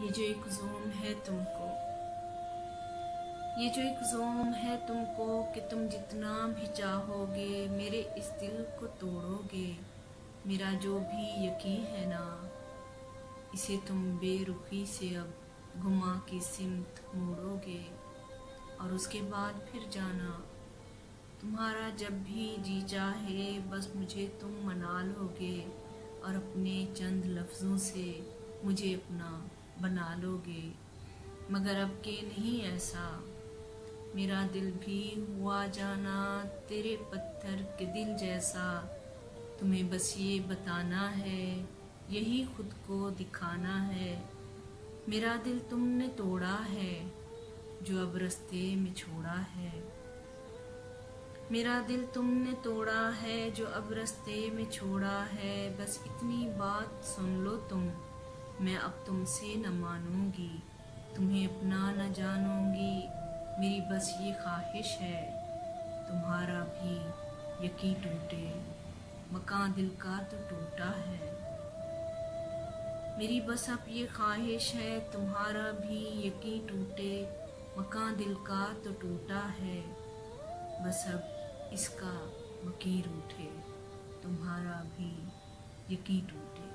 ये जो एक ज़ुल्म है तुमको, ये जो एक ज़ुल्म है तुमको कि तुम जितना भी चाहोगे मेरे इस दिल को तोड़ोगे। मेरा जो भी यकीन है ना, इसे तुम बेरुखी से अब गुमा की सिमत मोड़ोगे। और उसके बाद फिर जाना, तुम्हारा जब भी जी चाहे बस मुझे तुम मना लोगे और अपने चंद लफ्ज़ों से मुझे अपना बना लोगे। मगर अब के नहीं ऐसा, मेरा दिल भी हुआ जाना तेरे पत्थर के दिल जैसा। तुम्हें बस ये बताना है, यही खुद को दिखाना है। मेरा दिल तुमने तोड़ा है जो अब रास्ते में छोड़ा है। मेरा दिल तुमने तोड़ा है जो अब रास्ते में छोड़ा है। बस इतनी बात सुन लो तुम, मैं अब तुमसे न मानूंगी, तुम्हें अपना न जानूंगी। मेरी बस ये ख्वाहिश है तुम्हारा भी यकीन टूटे, मकान दिल का तो टूटा है। मेरी बस अब ये ख्वाहिश है तुम्हारा भी यकीन टूटे, मकान दिल का तो टूटा है। बस अब इसका वकील उठे, तुम्हारा भी यकीन टूटे।